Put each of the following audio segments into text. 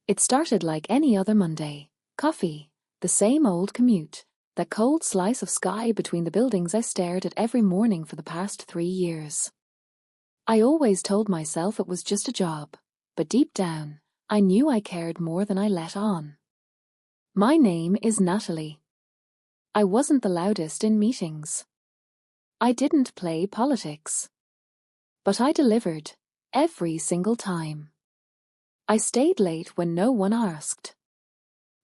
It started like any other Monday. Coffee, the same old commute, that cold slice of sky between the buildings I stared at every morning for the past 3 years. I always told myself it was just a job, but deep down, I knew I cared more than I let on. My name is Natalie. I wasn't the loudest in meetings. I didn't play politics. But I delivered, every single time. I stayed late when no one asked.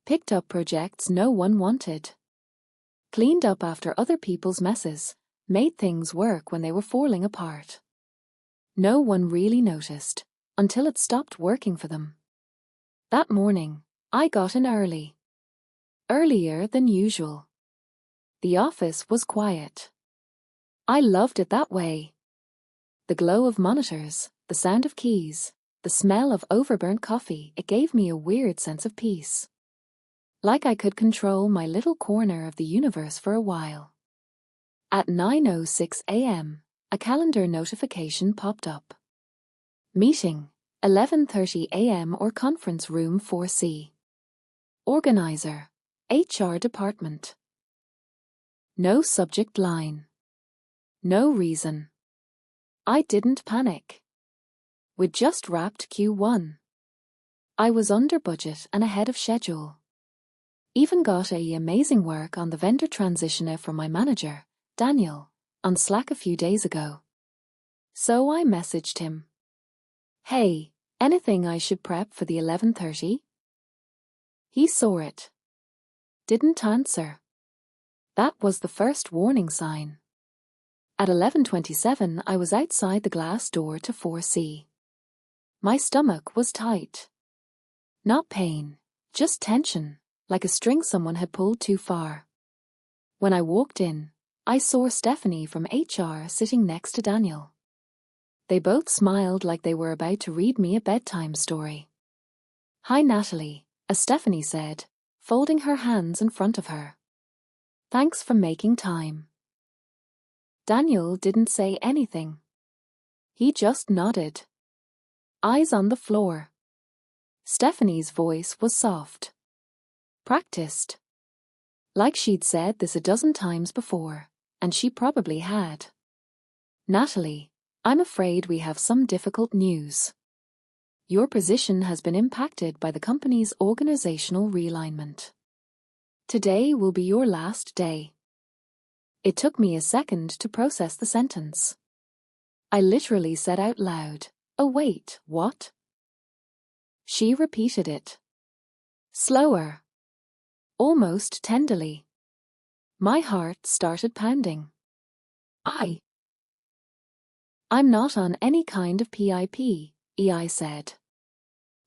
Picked up projects no one wanted. Cleaned up after other people's messes, made things work when they were falling apart. No one really noticed, until it stopped working for them. That morning, I got in early. Earlier than usual. The office was quiet. I loved it that way. The glow of monitors, the sound of keys, the smell of overburnt coffee, it gave me a weird sense of peace. Like I could control my little corner of the universe for a while. At 9:06 a.m., a calendar notification popped up. Meeting, 11:30 a.m. or conference room 4C. Organizer, HR department. No subject line. No reason. I didn't panic. We'd just wrapped Q1. I was under budget and ahead of schedule. Even got amazing work on the vendor transitioner from my manager, Daniel, on Slack a few days ago. So I messaged him. Hey, anything I should prep for the 11:30? He saw it. Didn't answer. That was the first warning sign. At 11:27 I was outside the glass door to 4C. My stomach was tight. Not pain, just tension, like a string someone had pulled too far. When I walked in, I saw Stephanie from HR sitting next to Daniel. They both smiled like they were about to read me a bedtime story. Hi Natalie, as Stephanie said, folding her hands in front of her. Thanks for making time. Daniel didn't say anything. He just nodded. Eyes on the floor. Stephanie's voice was soft. Practiced. Like she'd said this a dozen times before, and she probably had. Natalie, I'm afraid we have some difficult news. Your position has been impacted by the company's organizational realignment. Today will be your last day. It took me a second to process the sentence. I literally said out loud, "Oh wait, what?" She repeated it. Slower. Almost tenderly. My heart started pounding. I'm not on any kind of PIP, EI said.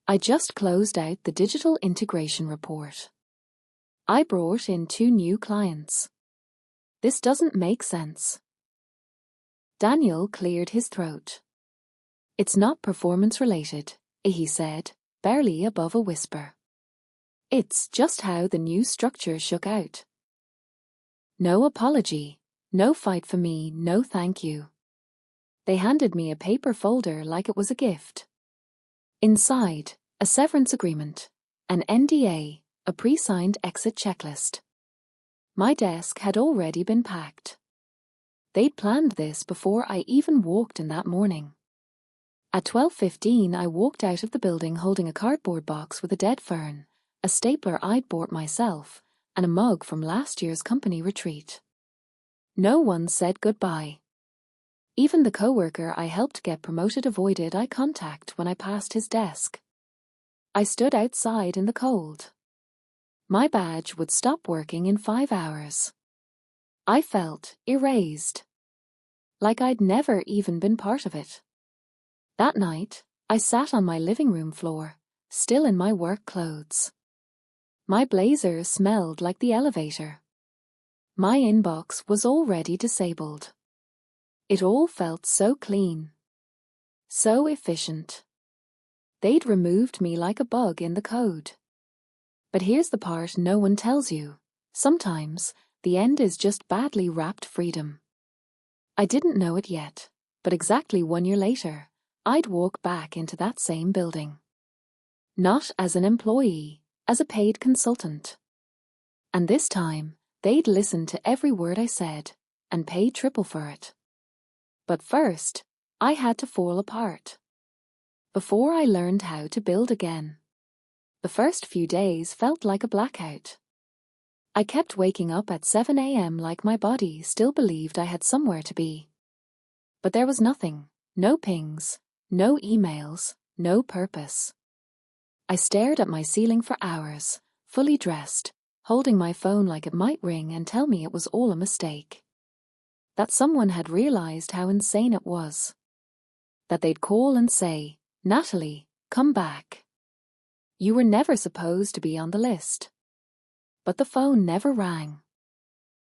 I just closed out the digital integration report. I brought in 2 new clients. This doesn't make sense. Daniel cleared his throat. It's not performance related, he said, barely above a whisper. It's just how the new structure shook out. No apology, no fight for me, no thank you. They handed me a paper folder like it was a gift. Inside, a severance agreement, an NDA, a pre-signed exit checklist. My desk had already been packed. They'd planned this before I even walked in that morning. At 12:15 I walked out of the building holding a cardboard box with a dead fern, a stapler I'd bought myself, and a mug from last year's company retreat. No one said goodbye. Even the coworker I helped get promoted avoided eye contact when I passed his desk. I stood outside in the cold. My badge would stop working in 5 hours. I felt erased. Like I'd never even been part of it. That night, I sat on my living room floor, still in my work clothes. My blazer smelled like the elevator. My inbox was already disabled. It all felt so clean. So efficient. They'd removed me like a bug in the code. But here's the part no one tells you. Sometimes, the end is just badly wrapped freedom. I didn't know it yet, but exactly 1 year later, I'd walk back into that same building. Not as an employee, as a paid consultant. And this time, they'd listen to every word I said, and pay triple for it. But first, I had to fall apart. Before I learned how to build again. The first few days felt like a blackout. I kept waking up at 7 a.m. like my body still believed I had somewhere to be. But there was nothing, no pings, no emails, no purpose. I stared at my ceiling for hours, fully dressed, holding my phone like it might ring and tell me it was all a mistake. That someone had realized how insane it was. That they'd call and say, "Natalie, come back. You were never supposed to be on the list." But the phone never rang.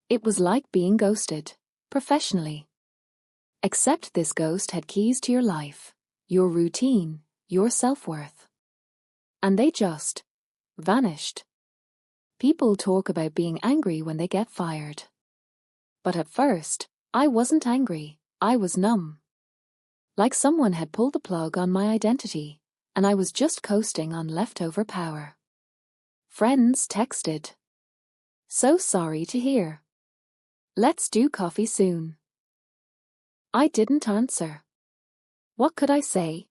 It was like being ghosted, professionally. Except this ghost had keys to your life, your routine, your self-worth. And they just vanished. People talk about being angry when they get fired. But at first, I wasn't angry, I was numb. Like someone had pulled the plug on my identity, and I was just coasting on leftover power. Friends texted. "So sorry to hear. Let's do coffee soon." I didn't answer. What could I say?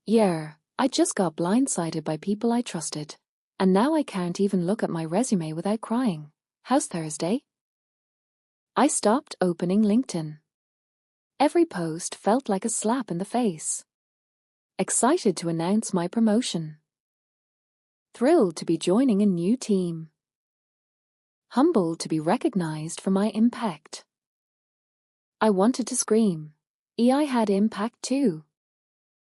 Yeah, I just got blindsided by people I trusted, and now I can't even look at my resume without crying. How's Thursday? I stopped opening LinkedIn. Every post felt like a slap in the face. Excited to announce my promotion. Thrilled to be joining a new team. Humbled to be recognized for my impact. I wanted to scream. I had impact too.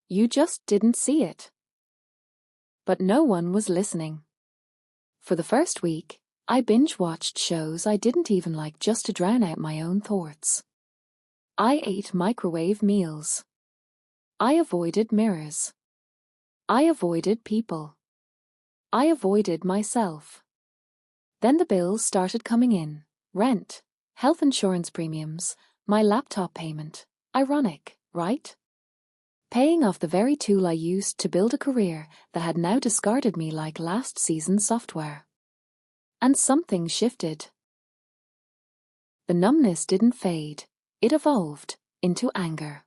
You just didn't see it. But no one was listening. For the first week, I binge-watched shows I didn't even like just to drown out my own thoughts. I ate microwave meals. I avoided mirrors. I avoided people. I avoided myself. Then the bills started coming in. Rent, health insurance premiums, my laptop payment. Ironic, right? Paying off the very tool I used to build a career that had now discarded me like last season's software. And something shifted. The numbness didn't fade, it evolved into anger.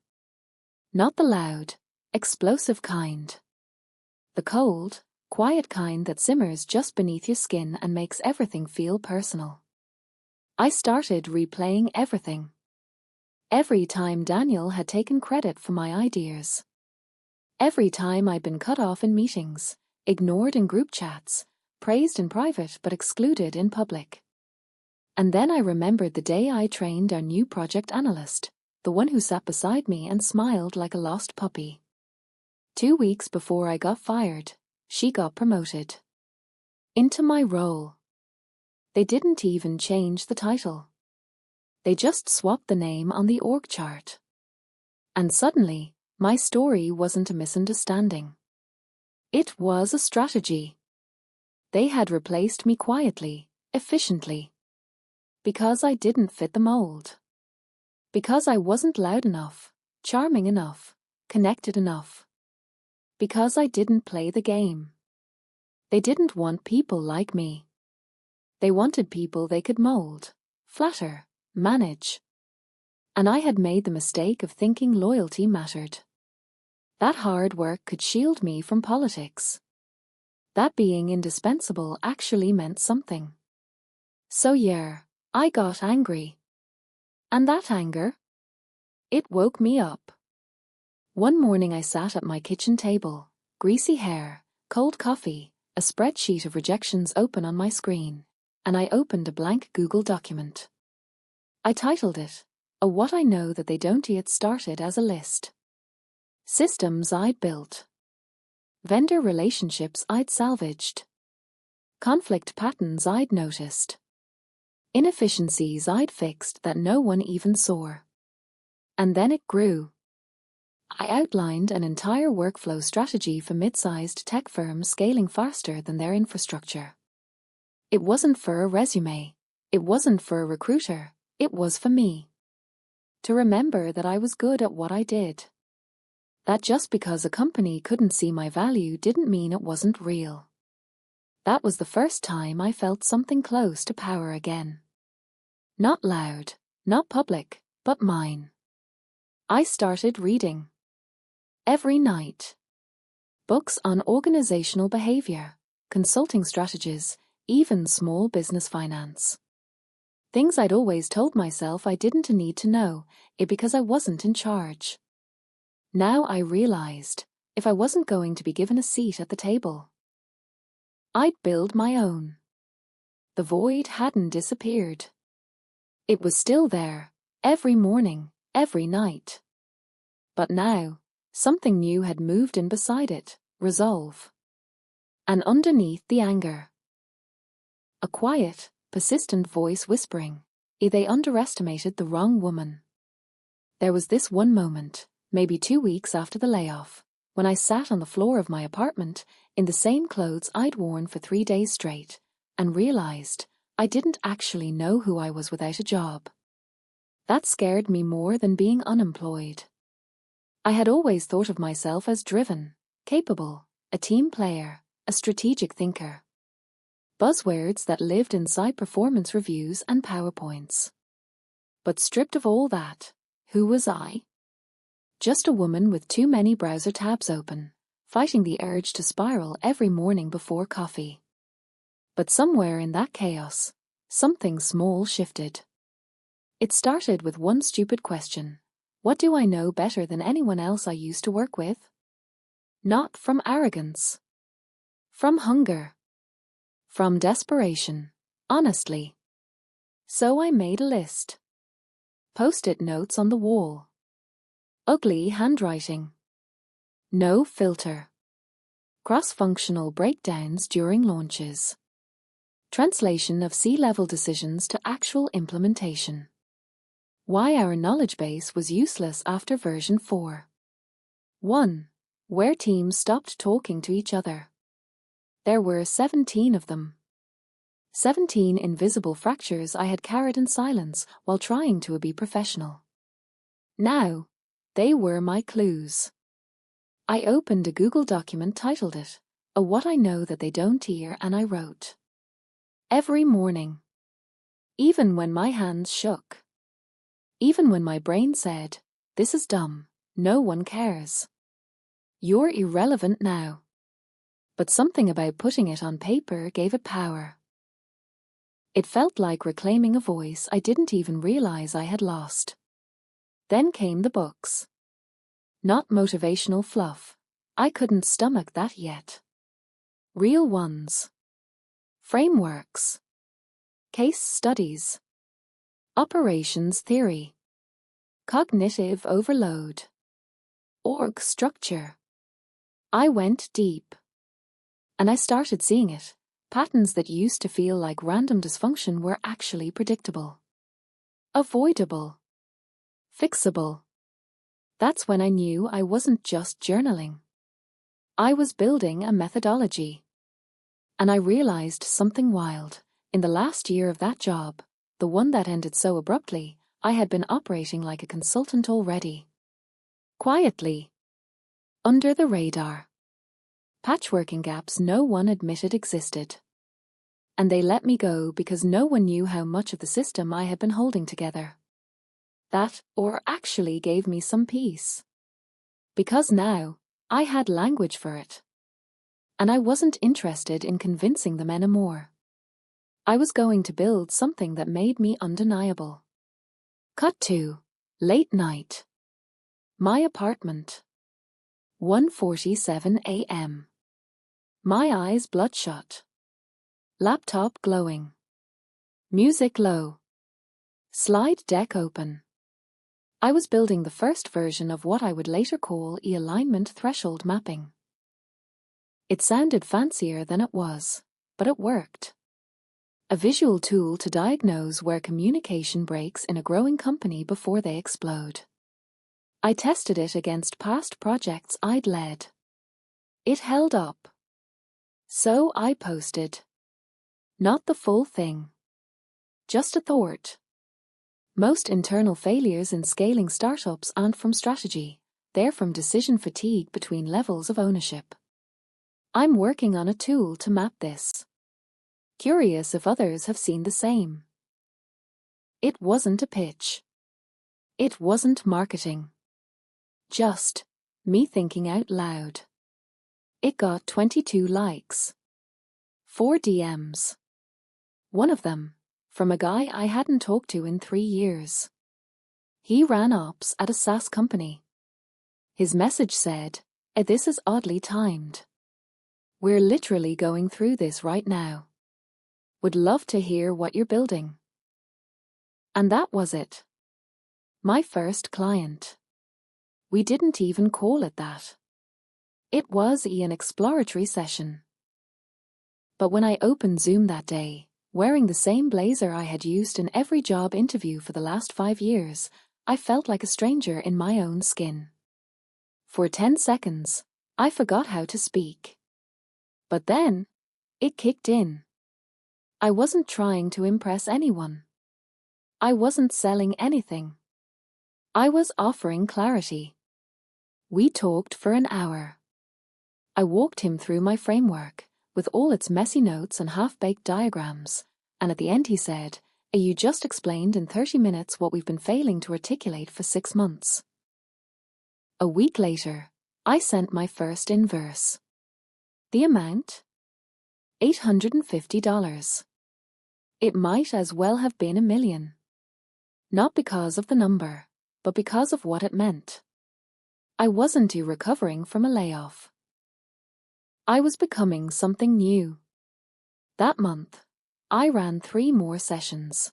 Not the loud, explosive kind. The cold, quiet kind that simmers just beneath your skin and makes everything feel personal. I started replaying everything. Every time Daniel had taken credit for my ideas. Every time I'd been cut off in meetings, ignored in group chats, praised in private but excluded in public. And then I remembered the day I trained our new project analyst, the one who sat beside me and smiled like a lost puppy. 2 weeks before I got fired, she got promoted. Into my role. They didn't even change the title. They just swapped the name on the org chart. And suddenly, my story wasn't a misunderstanding. It was a strategy. They had replaced me quietly, efficiently. Because I didn't fit the mold. Because I wasn't loud enough, charming enough, connected enough. Because I didn't play the game. They didn't want people like me. They wanted people they could mold, flatter, manage. And I had made the mistake of thinking loyalty mattered. That hard work could shield me from politics. That being indispensable actually meant something. So yeah, I got angry. And that anger? It woke me up. One morning I sat at my kitchen table, greasy hair, cold coffee, a spreadsheet of rejections open on my screen, and I opened a blank Google document. I titled it, "A What I Know That They Don't." It started as a list. Systems I'd built. Vendor relationships I'd salvaged. Conflict patterns I'd noticed. Inefficiencies I'd fixed that no one even saw. And then it grew. I outlined an entire workflow strategy for mid-sized tech firms scaling faster than their infrastructure. It wasn't for a resume. It wasn't for a recruiter. It was for me. To remember that I was good at what I did. That just because a company couldn't see my value didn't mean it wasn't real. That was the first time I felt something close to power again. Not loud, not public, but mine. I started reading. Every night. Books on organizational behavior, consulting strategies, even small business finance. Things I'd always told myself I didn't need to know, because I wasn't in charge. Now I realized, if I wasn't going to be given a seat at the table, I'd build my own. The void hadn't disappeared. It was still there, every morning, every night. But now, something new had moved in beside it, resolve. And underneath the anger, a quiet, persistent voice whispering, they underestimated the wrong woman. There was this one moment, maybe 2 weeks after the layoff, when I sat on the floor of my apartment in the same clothes I'd worn for 3 days straight, and realized I didn't actually know who I was without a job. That scared me more than being unemployed. I had always thought of myself as driven, capable, a team player, a strategic thinker. Buzzwords that lived inside performance reviews and PowerPoints. But stripped of all that, who was I? Just a woman with too many browser tabs open, fighting the urge to spiral every morning before coffee. But somewhere in that chaos, something small shifted. It started with one stupid question. What do I know better than anyone else I used to work with? Not from arrogance. From hunger. From desperation, honestly. So I made a list. Post-it notes on the wall. Ugly handwriting. No filter. Cross-functional breakdowns during launches. Translation of C-level decisions to actual implementation. Why our knowledge base was useless after version 4. 1. Where teams stopped talking to each other. There were 17 of them. 17 invisible fractures I had carried in silence while trying to be professional. Now, they were my clues. I opened a Google document, titled it, "A What I Know That They Don't Hear," and I wrote. Every morning. Even when my hands shook. Even when my brain said, "This is dumb, no one cares. You're irrelevant now." But something about putting it on paper gave it power. It felt like reclaiming a voice I didn't even realize I had lost. Then came the books. Not motivational fluff. I couldn't stomach that yet. Real ones. Frameworks. Case studies. Operations theory. Cognitive overload. Org structure. I went deep. And I started seeing it. Patterns that used to feel like random dysfunction were actually predictable. Avoidable. Fixable. That's when I knew I wasn't just journaling. I was building a methodology. And I realized something wild. In the last year of that job, the one that ended so abruptly, I had been operating like a consultant already. Quietly. Under the radar. Patchworking gaps no one admitted existed. And they let me go because no one knew how much of the system I had been holding together. That, or actually gave me some peace. Because now, I had language for it. And I wasn't interested in convincing them anymore. I was going to build something that made me undeniable. Cut to. Late night. My apartment. 1:47 a.m. My eyes bloodshot. Laptop glowing. Music low. Slide deck open. I was building the first version of what I would later call alignment threshold mapping. It sounded fancier than it was, but it worked. A visual tool to diagnose where communication breaks in a growing company before they explode. I tested it against past projects I'd led. It held up. So I posted. Not the full thing. Just a thought. Most internal failures in scaling startups aren't from strategy. they're from decision fatigue between levels of ownership. I'm working on a tool to map this. Curious if others have seen the same. It wasn't a pitch. It wasn't marketing. Just me thinking out loud. It got 22 likes. 4 DMs. One of them, from a guy I hadn't talked to in 3 years. He ran ops at a SaaS company. His message said, "This is oddly timed. We're literally going through this right now. Would love to hear what you're building." And that was it. My first client. We didn't even call it that. It was an exploratory session. But when I opened Zoom that day, wearing the same blazer I had used in every job interview for the last 5 years, I felt like a stranger in my own skin. For 10 seconds, I forgot how to speak. But then, it kicked in. I wasn't trying to impress anyone. I wasn't selling anything. I was offering clarity. We talked for an hour. I walked him through my framework, with all its messy notes and half-baked diagrams, and at the end he said, "You just explained in 30 minutes what we've been failing to articulate for 6 months." A week later, I sent my first invoice. The amount? $850. It might as well have been $1 million. Not because of the number, but because of what it meant. I wasn't recovering from a layoff. I was becoming something new. That month, I ran 3 more sessions.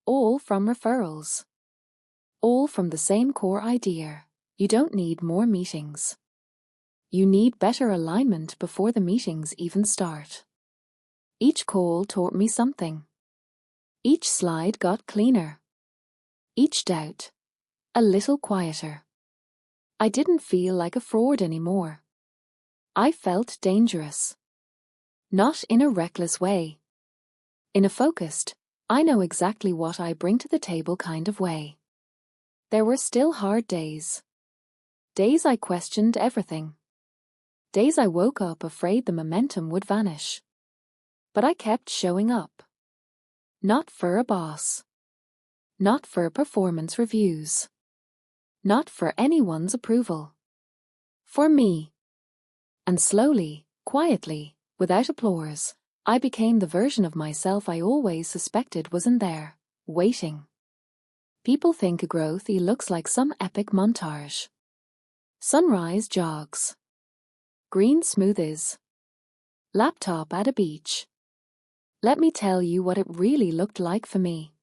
All from referrals. All from the same core idea: you don't need more meetings. You need better alignment before the meetings even start. Each call taught me something. Each slide got cleaner. Each doubt a little quieter. I didn't feel like a fraud anymore. I felt dangerous. Not in a reckless way. In a focused, I know exactly what I bring to the table kind of way. There were still hard days. Days I questioned everything. Days I woke up afraid the momentum would vanish. But I kept showing up. Not for a boss. Not for performance reviews. Not for anyone's approval. For me. And slowly, quietly, without applause, I became the version of myself I always suspected wasn't there, waiting. People think growth looks like some epic montage. Sunrise jogs. Green smoothies. Laptop at a beach. Let me tell you what it really looked like for me.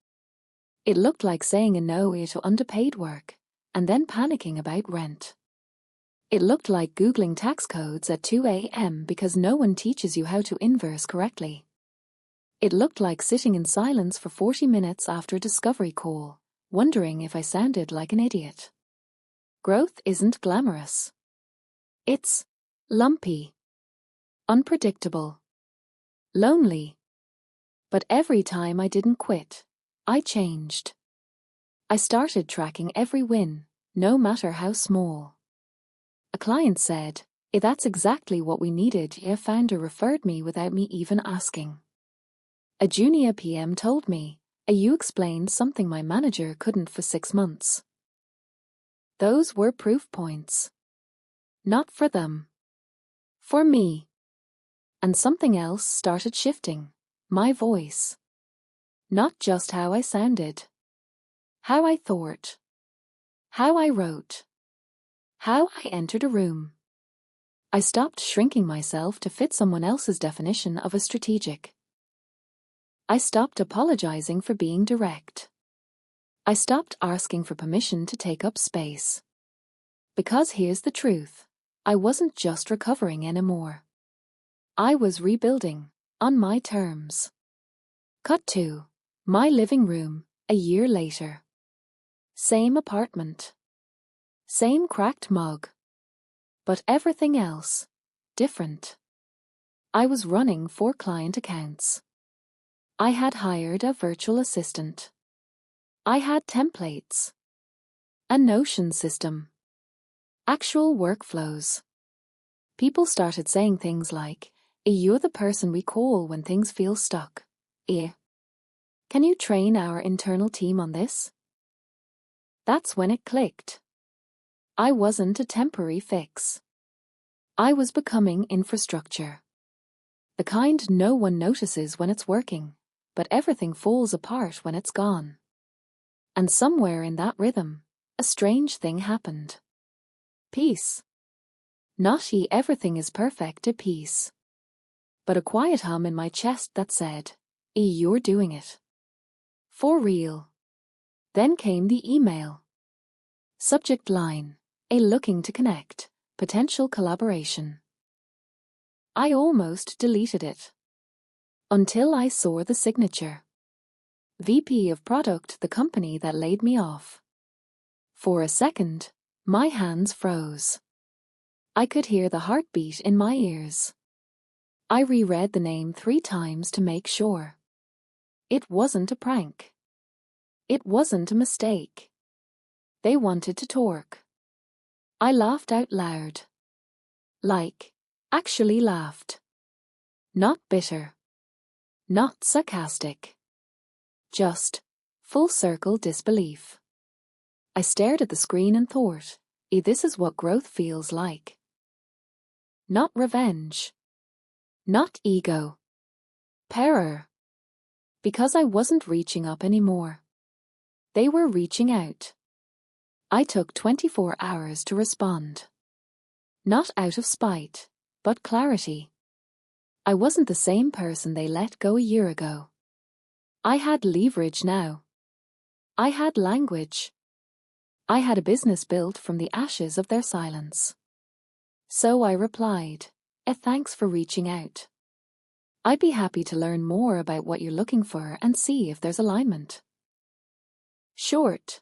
It looked like saying a no to underpaid work, and then panicking about rent. It looked like Googling tax codes at 2 a.m. because no one teaches you how to inverse correctly. It looked like sitting in silence for 40 minutes after a discovery call, wondering if I sounded like an idiot. Growth isn't glamorous. It's lumpy, unpredictable, lonely. But every time I didn't quit, I changed. I started tracking every win, no matter how small. A client said, "That's exactly what we needed." A founder referred me without me even asking. A junior PM told me, "You explained something my manager couldn't for 6 months." Those were proof points. Not for them. For me. And something else started shifting. My voice. Not just how I sounded. How I thought. How I wrote. How I entered a room. I stopped shrinking myself to fit someone else's definition of a strategic. I stopped apologizing for being direct. I stopped asking for permission to take up space. Because here's the truth, I wasn't just recovering anymore. I was rebuilding, on my terms. Cut to my living room, a year later. Same apartment. Same cracked mug. But everything else, different. I was running 4 client accounts. I had hired a virtual assistant. I had templates. A Notion system. Actual workflows. People started saying things like, "You're the person we call when things feel stuck." Can you train our internal team on this? That's when it clicked. I wasn't a temporary fix. I was becoming infrastructure. The kind no one notices when it's working, but everything falls apart when it's gone. And somewhere in that rhythm, a strange thing happened. Peace. Not everything is perfect at peace. But a quiet hum in my chest that said, "You're doing it. For real." Then came the email. Subject line, looking to connect, potential collaboration. I almost deleted it. Until I saw the signature. VP of Product, the company that laid me off. For a second, my hands froze. I could hear the heartbeat in my ears. I reread the name 3 times to make sure. It wasn't a prank. It wasn't a mistake. They wanted to torque. I laughed out loud. Actually laughed. Not bitter. Not sarcastic. Just full circle disbelief. I stared at the screen and thought, this is what growth feels like. Not revenge. Not ego. Terror. Because I wasn't reaching up anymore. They were reaching out. I took 24 hours to respond. Not out of spite, but clarity. I wasn't the same person they let go a year ago. I had leverage now. I had language. I had a business built from the ashes of their silence. So I replied, thanks for reaching out. I'd be happy to learn more about what you're looking for and see if there's alignment. Short.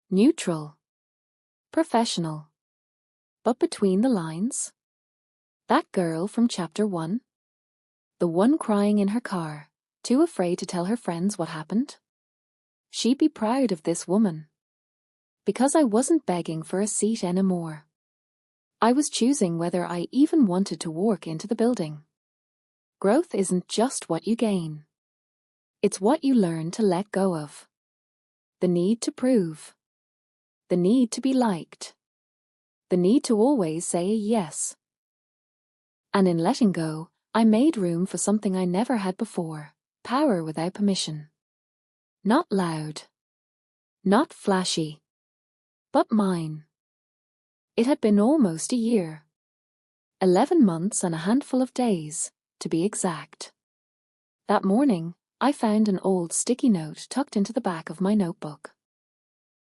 Neutral. Professional. But between the lines? That girl from chapter 1? The one crying in her car, too afraid to tell her friends what happened? She'd be proud of this woman. Because I wasn't begging for a seat anymore. I was choosing whether I even wanted to walk into the building. Growth isn't just what you gain. It's what you learn to let go of. The need to prove. The need to be liked. The need to always say yes. And in letting go, I made room for something I never had before, power without permission. Not loud. Not flashy. But mine. It had been almost a year. 11 months and a handful of days, to be exact. That morning, I found an old sticky note tucked into the back of my notebook.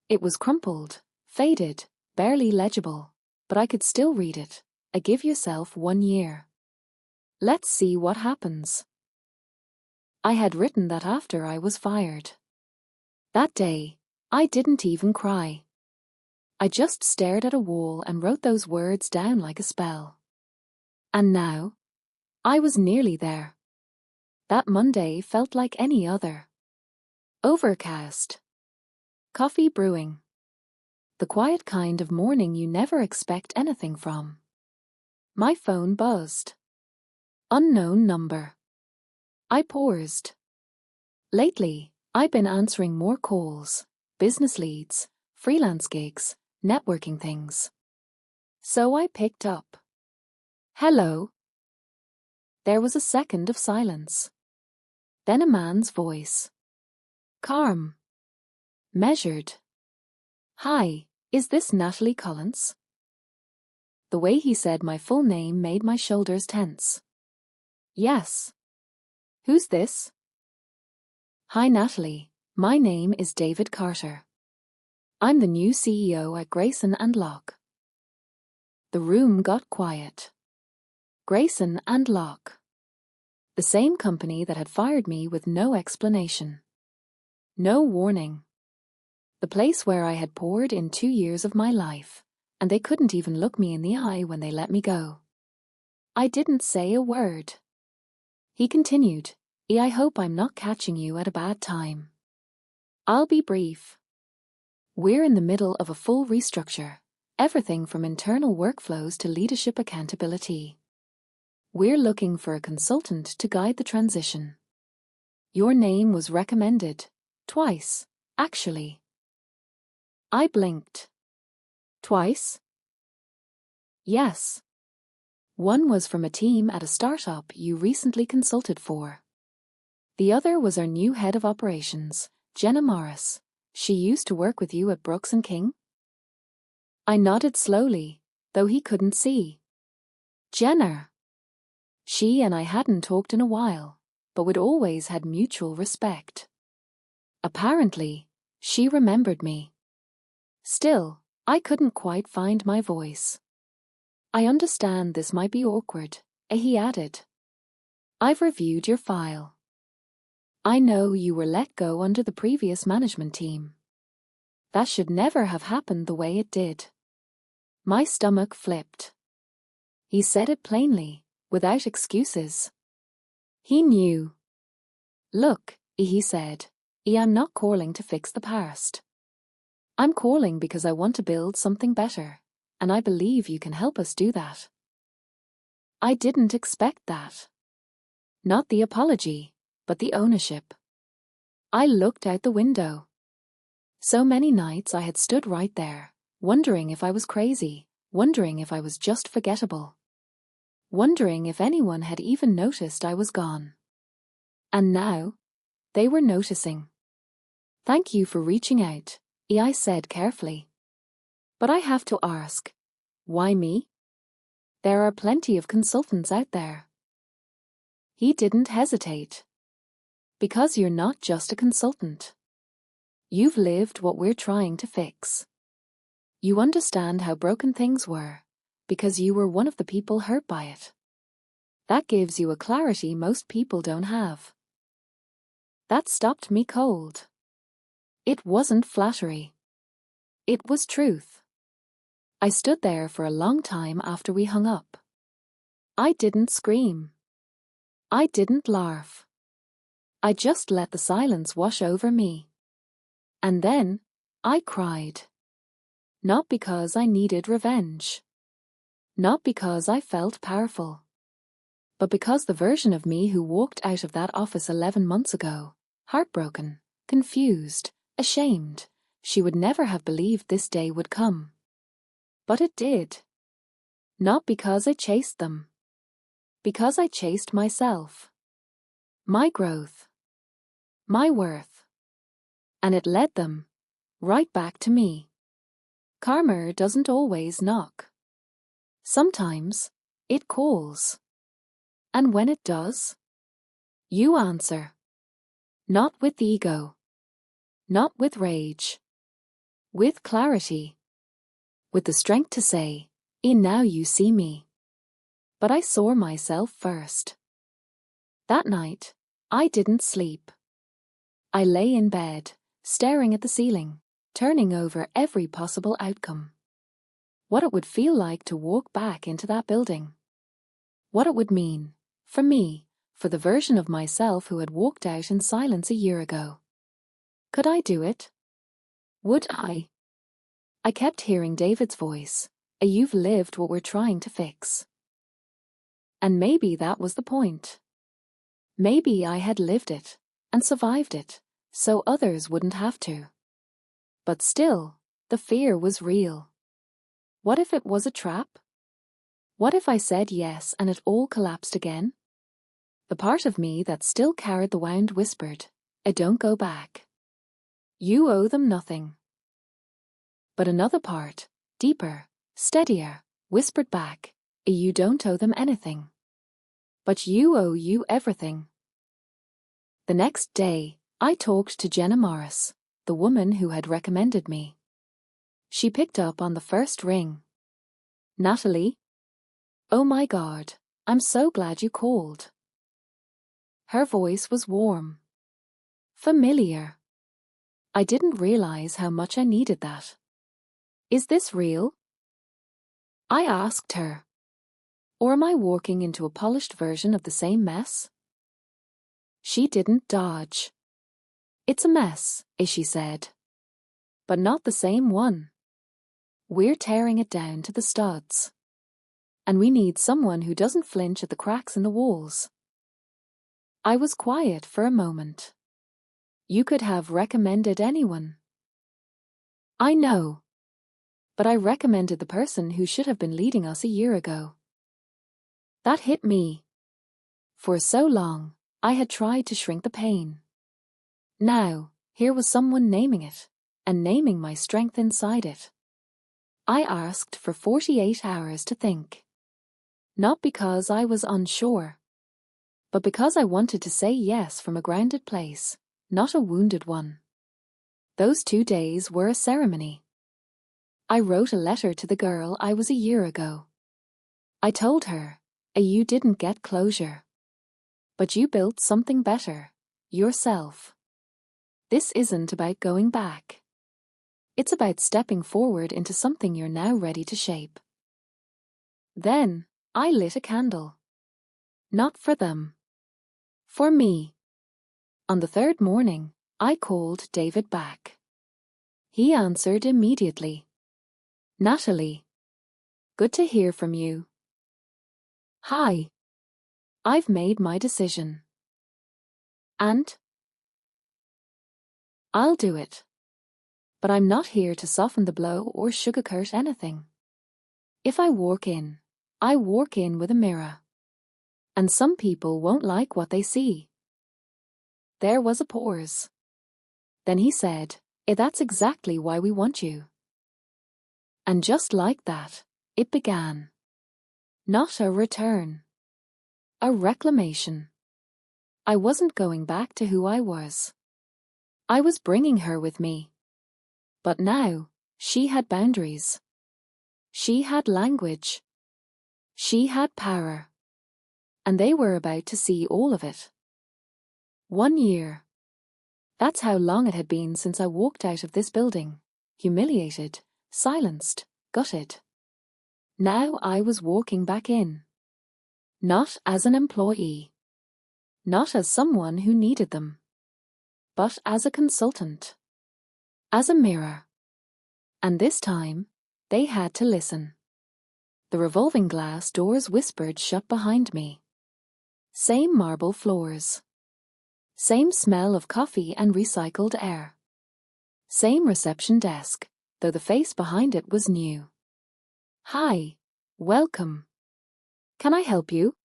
It was crumpled, faded, barely legible, but I could still read it. Give yourself 1 year. Let's see what happens. I had written that after I was fired. That day, I didn't even cry. I just stared at a wall and wrote those words down like a spell. And now, I was nearly there. That Monday felt like any other. Overcast. Coffee brewing. The quiet kind of morning you never expect anything from. My phone buzzed. Unknown number. I paused. Lately, I've been answering more calls, business leads, freelance gigs, networking things. So I picked up. Hello. There was a second of silence. Then a man's voice. Calm. Measured. Hi, is this Natalie Collins? The way he said my full name made my shoulders tense. Yes. Who's this? Hi Natalie, my name is David Carter. I'm the new CEO at Grayson & Locke. The room got quiet. Grayson & Locke. The same company that had fired me with no explanation. No warning. The place where I had poured in 2 years of my life, and they couldn't even look me in the eye when they let me go. I didn't say a word. He continued, I hope I'm not catching you at a bad time. I'll be brief. We're in the middle of a full restructure, Everything from internal workflows to leadership accountability. We're looking for a consultant to guide the transition. Your name was recommended. Twice, actually. I blinked. Twice? Yes. One was from a team at a startup you recently consulted for. The other was our new head of operations, Jenna Morris. She used to work with you at Brooks & King? I nodded slowly, though he couldn't see. Jenna. She and I hadn't talked in a while, but we'd always had mutual respect. Apparently, she remembered me. Still, I couldn't quite find my voice. I understand this might be awkward, he added. I've reviewed your file. I know you were let go under the previous management team. That should never have happened the way it did. My stomach flipped. He said it plainly, without excuses. He knew. Look, he said, I'm not calling to fix the past. I'm calling because I want to build something better, and I believe you can help us do that. I didn't expect that. Not the apology, but the ownership. I looked out the window. So many nights I had stood right there, wondering if I was crazy, wondering if I was just forgettable, wondering if anyone had even noticed I was gone. And now, they were noticing. Thank you for reaching out, I said carefully. But I have to ask, why me? There are plenty of consultants out there. He didn't hesitate. Because you're not just a consultant. You've lived what we're trying to fix. You understand how broken things were, because you were one of the people hurt by it. That gives you a clarity most people don't have. That stopped me cold. It wasn't flattery. It was truth. I stood there for a long time after we hung up. I didn't scream. I didn't laugh. I just let the silence wash over me. And then, I cried. Not because I needed revenge. Not because I felt powerful. But because the version of me who walked out of that office 11 months ago, heartbroken, confused, ashamed, she would never have believed this day would come. But it did. Not because I chased them. Because I chased myself. My growth. My worth. And it led them right back to me. Karma doesn't always knock. Sometimes it calls. And when it does, you answer. Not with ego. Not with rage. With clarity. With the strength to say, now you see me. But I saw myself first. That night, I didn't sleep. I lay in bed, staring at the ceiling, turning over every possible outcome. What it would feel like to walk back into that building. What it would mean, for me, for the version of myself who had walked out in silence a year ago. Could I do it? Would I? I kept hearing David's voice, you've lived what we're trying to fix. And maybe that was the point. Maybe I had lived it, and survived it, so others wouldn't have to. But still, the fear was real. What if it was a trap? What if I said yes and it all collapsed again? The part of me that still carried the wound whispered, don't go back. You owe them nothing. But another part, deeper, steadier, whispered back, you don't owe them anything. But you owe you everything. The next day, I talked to Jenna Morris, the woman who had recommended me. She picked up on the first ring. Natalie? Oh my God, I'm so glad you called. Her voice was warm. Familiar. I didn't realize how much I needed that. Is this real? I asked her. Or am I walking into a polished version of the same mess? She didn't dodge. It's a mess, she said. But not the same one. We're tearing it down to the studs. And we need someone who doesn't flinch at the cracks in the walls. I was quiet for a moment. You could have recommended anyone. I know. But I recommended the person who should have been leading us a year ago. That hit me. For so long, I had tried to shrink the pain. Now, here was someone naming it, and naming my strength inside it. I asked for 48 hours to think. Not because I was unsure, but because I wanted to say yes from a grounded place, not a wounded one. Those 2 days were a ceremony. I wrote a letter to the girl I was a year ago. I told her, you didn't get closure. But you built something better, yourself. This isn't about going back. It's about stepping forward into something you're now ready to shape. Then, I lit a candle. Not for them. For me. On the 3rd morning, I called David back. He answered immediately. Natalie. Good to hear from you. Hi. I've made my decision. And? I'll do it. But I'm not here to soften the blow or sugarcoat anything. If I walk in with a mirror. And some people won't like what they see. There was a pause. Then he said, that's exactly why we want you. And just like that, it began. Not a return. A reclamation. I wasn't going back to who I was. I was bringing her with me. But now, she had boundaries. She had language. She had power. And they were about to see all of it. 1 year. That's how long it had been since I walked out of this building, humiliated, silenced, gutted. Now I was walking back in. Not as an employee. Not as someone who needed them. But as a consultant. As a mirror. And this time, they had to listen. The revolving glass doors whispered shut behind me. Same marble floors. Same smell of coffee and recycled air. Same reception desk, though the face behind it was new. Hi. Welcome. Can I help you?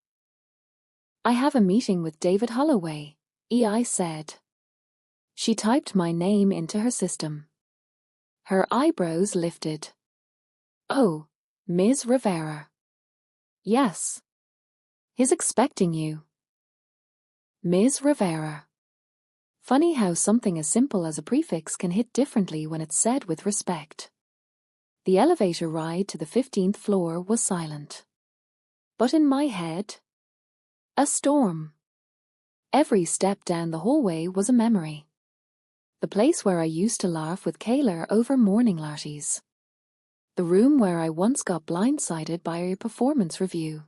I have a meeting with David Holloway, I said. She typed my name into her system. Her eyebrows lifted. Oh, Ms. Rivera. Yes. He's expecting you. Ms. Rivera. Funny how something as simple as a prefix can hit differently when it's said with respect. The elevator ride to the 15th floor was silent. But in my head, a storm. Every step down the hallway was a memory. The place where I used to laugh with Kayla over morning larties. The room where I once got blindsided by a performance review.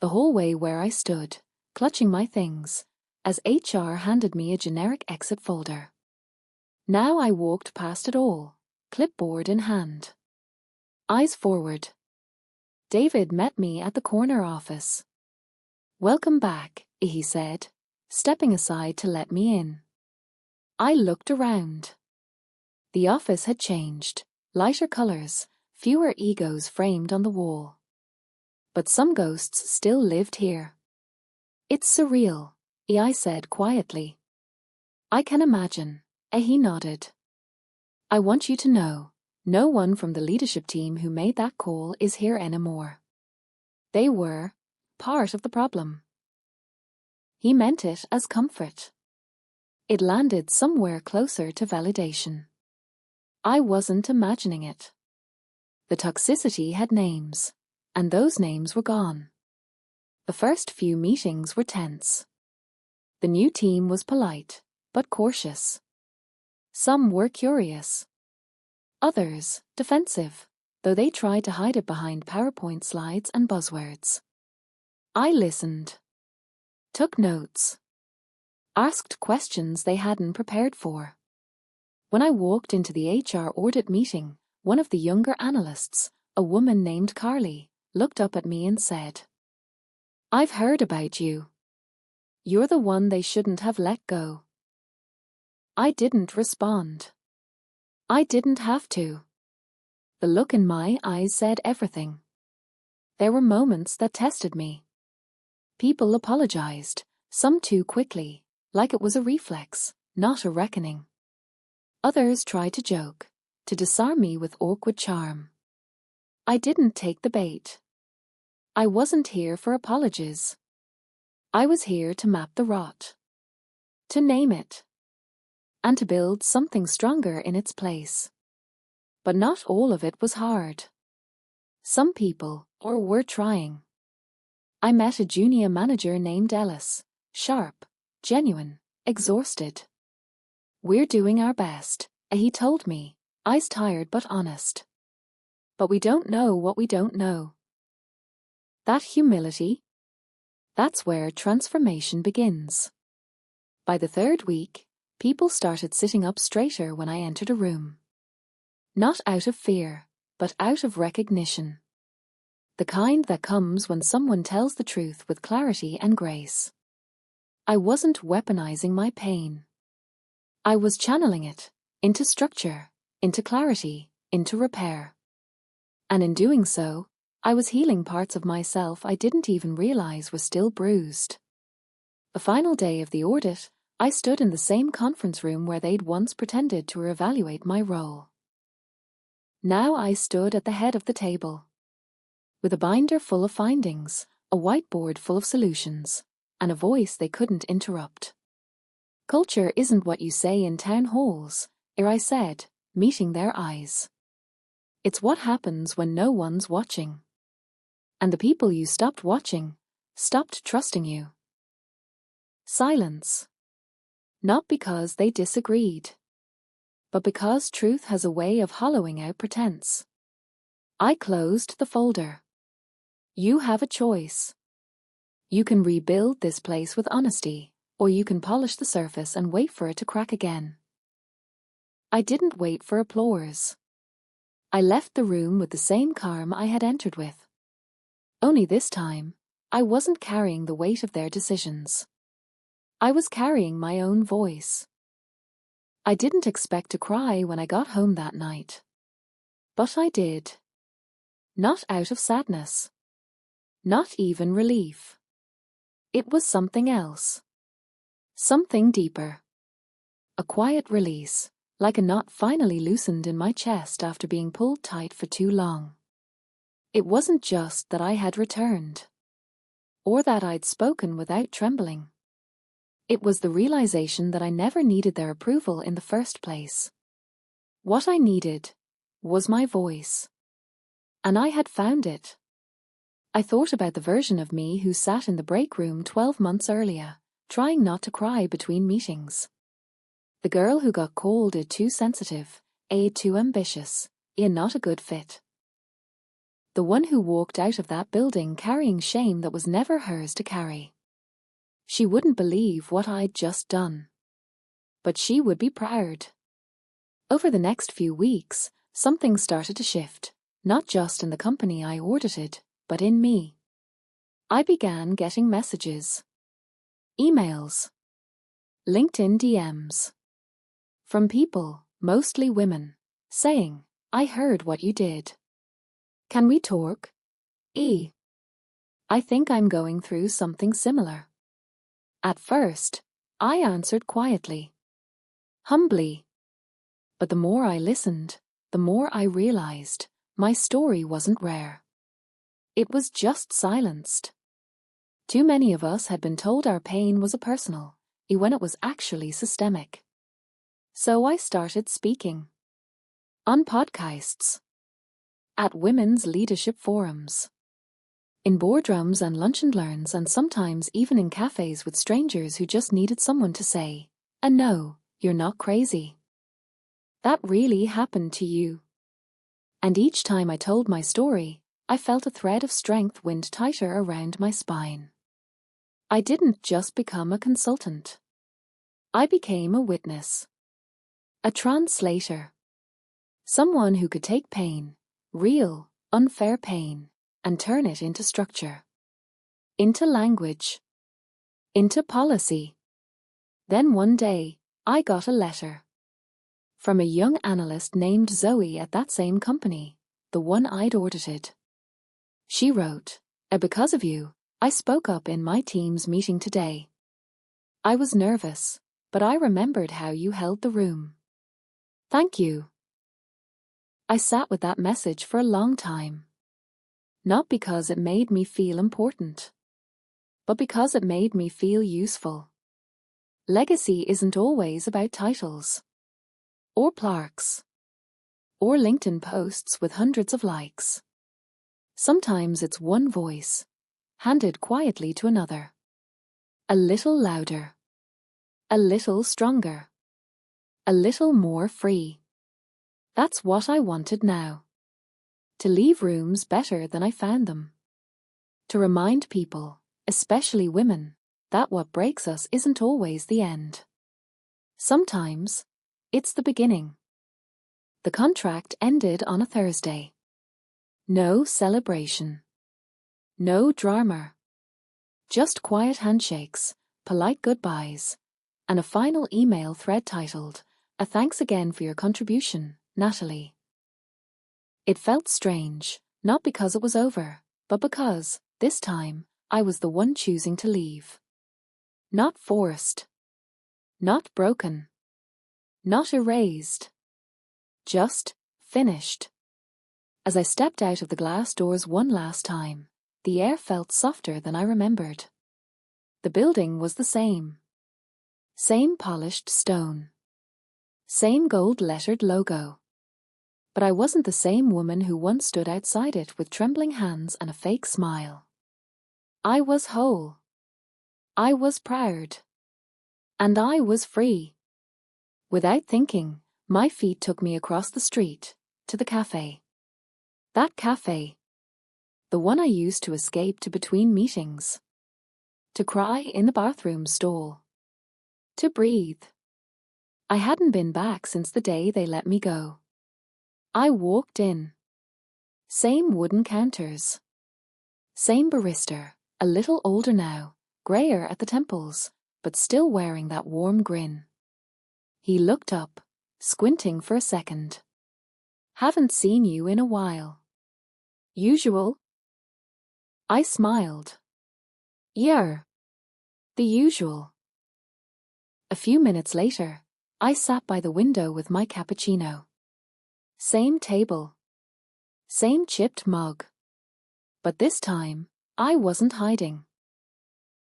The hallway where I stood, clutching my things, as HR handed me a generic exit folder. Now I walked past it all, clipboard in hand. Eyes forward. David met me at the corner office. Welcome back, he said, stepping aside to let me in. I looked around. The office had changed, lighter colors, fewer egos framed on the wall. But some ghosts still lived here. It's surreal, I said quietly. I can imagine, he nodded. I want you to know, no one from the leadership team who made that call is here anymore. They were part of the problem. He meant it as comfort. It landed somewhere closer to validation. I wasn't imagining it. The toxicity had names, and those names were gone. The first few meetings were tense. The new team was polite, but cautious. Some were curious. Others, defensive, though they tried to hide it behind PowerPoint slides and buzzwords. I listened. Took notes. Asked questions they hadn't prepared for. When I walked into the HR audit meeting, one of the younger analysts, a woman named Carly, looked up at me and said, "I've heard about you. You're the one they shouldn't have let go." I didn't respond. I didn't have to. The look in my eyes said everything. There were moments that tested me. People apologized, some too quickly, like it was a reflex, not a reckoning. Others tried to joke, to disarm me with awkward charm. I didn't take the bait. I wasn't here for apologies. I was here to map the rot, to name it, and to build something stronger in its place. But not all of it was hard. Some people were trying. I met a junior manager named Ellis, sharp, genuine, exhausted. "We're doing our best," he told me, eyes tired but honest. "But we don't know what we don't know." That humility, that's where transformation begins. By the third week, people started sitting up straighter when I entered a room. Not out of fear, but out of recognition. The kind that comes when someone tells the truth with clarity and grace. I wasn't weaponizing my pain. I was channeling it into structure, into clarity, into repair. And in doing so, I was healing parts of myself I didn't even realize were still bruised. The final day of the audit, I stood in the same conference room where they'd once pretended to evaluate my role. Now I stood at the head of the table, with a binder full of findings, a whiteboard full of solutions, and a voice they couldn't interrupt. "Culture isn't what you say in town halls," I said, meeting their eyes. "It's what happens when no one's watching. And the people you stopped watching, stopped trusting you." Silence. Not because they disagreed, but because truth has a way of hollowing out pretense. I closed the folder. You have a choice. You can rebuild this place with honesty, or you can polish the surface and wait for it to crack again. I didn't wait for applause. I left the room with the same calm I had entered with. Only this time, I wasn't carrying the weight of their decisions. I was carrying my own voice. I didn't expect to cry when I got home that night. But I did. Not out of sadness. Not even relief. It was something else. Something deeper. A quiet release, like a knot finally loosened in my chest after being pulled tight for too long. It wasn't just that I had returned, or that I'd spoken without trembling. It was the realization that I never needed their approval in the first place. What I needed was my voice. And I had found it. I thought about the version of me who sat in the break room 12 months earlier, trying not to cry between meetings. The girl who got called a too sensitive, a too ambitious, a not a good fit. The one who walked out of that building carrying shame that was never hers to carry. She wouldn't believe what I'd just done. But she would be proud. Over the next few weeks, something started to shift, not just in the company I audited, but in me. I began getting messages, emails, LinkedIn DMs, from people, mostly women, saying, "I heard what you did. Can we talk? I think I'm going through something similar." At first, I answered quietly, humbly. But the more I listened, the more I realized my story wasn't rare. It was just silenced. Too many of us had been told our pain was a personal, when it was actually systemic. So I started speaking. On podcasts. At women's leadership forums. In boardrooms and lunch and learns, and sometimes even in cafes with strangers who just needed someone to say, "No, you're not crazy. That really happened to you." And each time I told my story, I felt a thread of strength wind tighter around my spine. I didn't just become a consultant. I became a witness. A translator. Someone who could take pain, real, unfair pain, and turn it into structure, into language, into policy. Then one day, I got a letter from a young analyst named Zoe at that same company, the one I'd audited. She wrote, Because of you, I spoke up in my team's meeting today. I was nervous, but I remembered how you held the room. Thank you. I sat with that message for a long time. Not because it made me feel important, but because it made me feel useful. Legacy isn't always about titles, or plaques, or LinkedIn posts with hundreds of likes. Sometimes it's one voice, handed quietly to another. A little louder, a little stronger, a little more free. That's what I wanted now. To leave rooms better than I found them. To remind people, especially women, that what breaks us isn't always the end. Sometimes, it's the beginning. The contract ended on a Thursday. No celebration. No drama. Just quiet handshakes, polite goodbyes, and a final email thread titled, "A thanks again for your contribution, Natalie." It felt strange, not because it was over, but because, this time, I was the one choosing to leave. Not forced. Not broken. Not erased. Just finished. As I stepped out of the glass doors one last time, the air felt softer than I remembered. The building was the same. Same polished stone. Same gold-lettered logo. But I wasn't the same woman who once stood outside it with trembling hands and a fake smile. I was whole. I was proud. And I was free. Without thinking, my feet took me across the street, to the cafe. That cafe. The one I used to escape to between meetings. To cry in the bathroom stall. To breathe. I hadn't been back since the day they let me go. I walked in. Same wooden counters. Same barista, a little older now, grayer at the temples, but still wearing that warm grin. He looked up, squinting for a second. Haven't seen you in a while. Usual? I smiled. Yeah. The usual. A few minutes later, I sat by the window with my cappuccino. Same table. Same chipped mug. But this time, I wasn't hiding.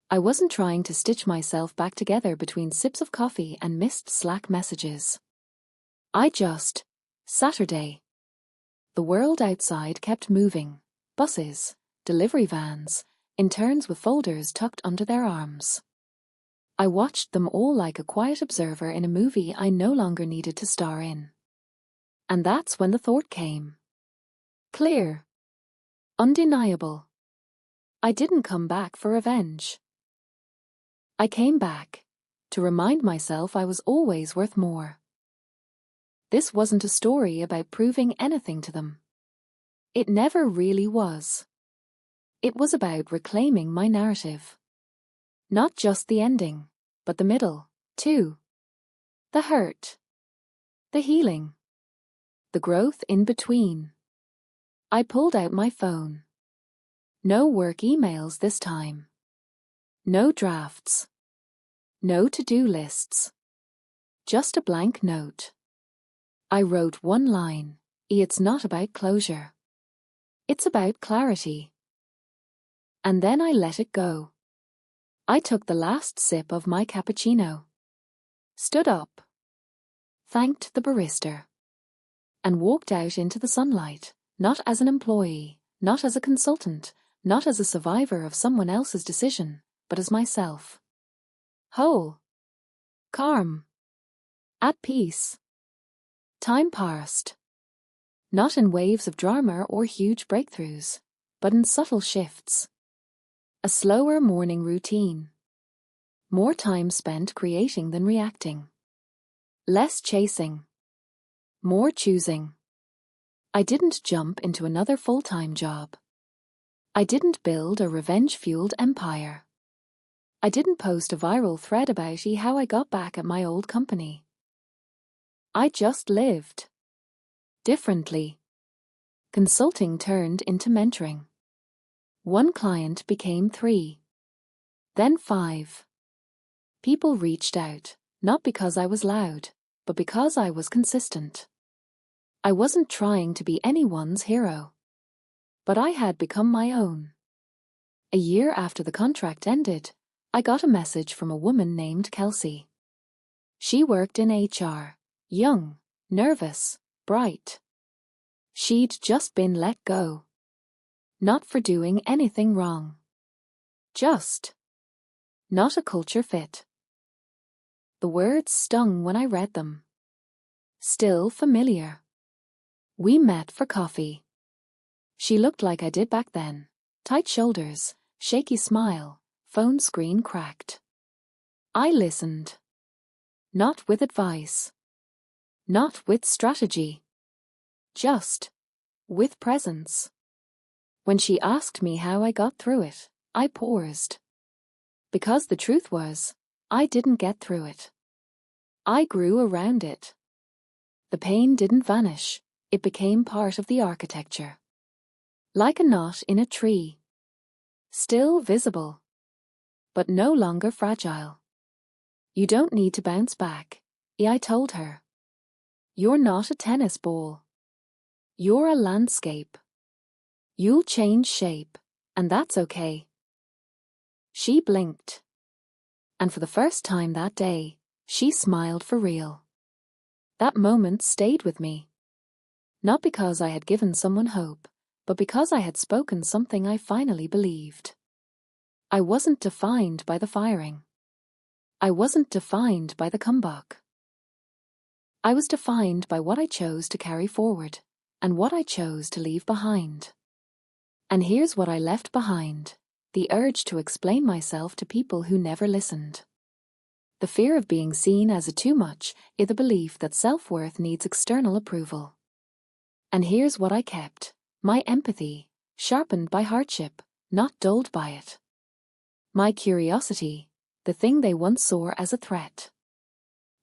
I wasn't trying to stitch myself back together between sips of coffee and missed Slack messages. Saturday. The world outside kept moving. Buses, delivery vans, interns with folders tucked under their arms. I watched them all like a quiet observer in a movie I no longer needed to star in. And that's when the thought came. Clear. Undeniable. I didn't come back for revenge. I came back to remind myself I was always worth more. This wasn't a story about proving anything to them. It never really was. It was about reclaiming my narrative. Not just the ending, but the middle, too. The hurt. The healing. The growth in between. I pulled out my phone. No work emails this time. No drafts. No to-do lists. Just a blank note. I wrote one line. It's not about closure. It's about clarity. And then I let it go. I took the last sip of my cappuccino. Stood up. Thanked the barista. And walked out into the sunlight, not as an employee, not as a consultant, not as a survivor of someone else's decision, but as myself. Whole. Calm. At peace. Time passed. Not in waves of drama or huge breakthroughs, but in subtle shifts. A slower morning routine. More time spent creating than reacting. Less chasing. More choosing. I didn't jump into another full-time job. I didn't build a revenge-fueled empire. I didn't post a viral thread about how I got back at my old company. I just lived differently. Consulting turned into mentoring. One client became 3. Then 5. People reached out, not because I was loud, but because I was consistent. I wasn't trying to be anyone's hero, but I had become my own. A year after the contract ended, I got a message from a woman named Kelsey. She worked in HR, young, nervous, bright. She'd just been let go. Not for doing anything wrong. Just not a culture fit. The words stung when I read them. Still familiar. We met for coffee. She looked like I did back then. Tight shoulders, shaky smile, phone screen cracked. I listened. Not with advice. Not with strategy. Just with presence. When she asked me how I got through it, I paused. Because the truth was, I didn't get through it. I grew around it. The pain didn't vanish, it became part of the architecture. Like a knot in a tree. Still visible. But no longer fragile. You don't need to bounce back, I told her. You're not a tennis ball. You're a landscape. You'll change shape, and that's okay. She blinked. And for the first time that day, she smiled for real. That moment stayed with me. Not because I had given someone hope, but because I had spoken something I finally believed. I wasn't defined by the firing. I wasn't defined by the comeback. I was defined by what I chose to carry forward, and what I chose to leave behind. And here's what I left behind. The urge to explain myself to people who never listened. The fear of being seen as a too much, the belief that self-worth needs external approval. And here's what I kept. My empathy, sharpened by hardship, not dulled by it. My curiosity, the thing they once saw as a threat.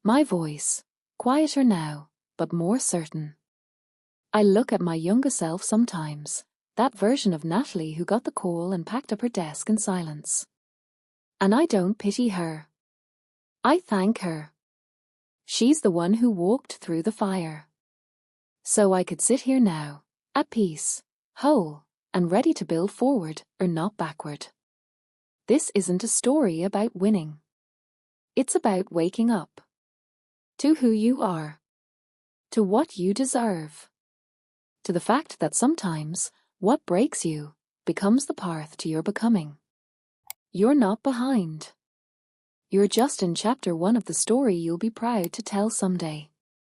My voice, quieter now, but more certain. I look at my younger self sometimes, that version of Natalie who got the call and packed up her desk in silence. And I don't pity her. I thank her. She's the one who walked through the fire. So I could sit here now, at peace, whole, and ready to build forward or not backward. This isn't a story about winning. It's about waking up. To who you are. To what you deserve. To the fact that sometimes, what breaks you, becomes the path to your becoming. You're not behind. You're just in chapter 1 of the story you'll be proud to tell someday.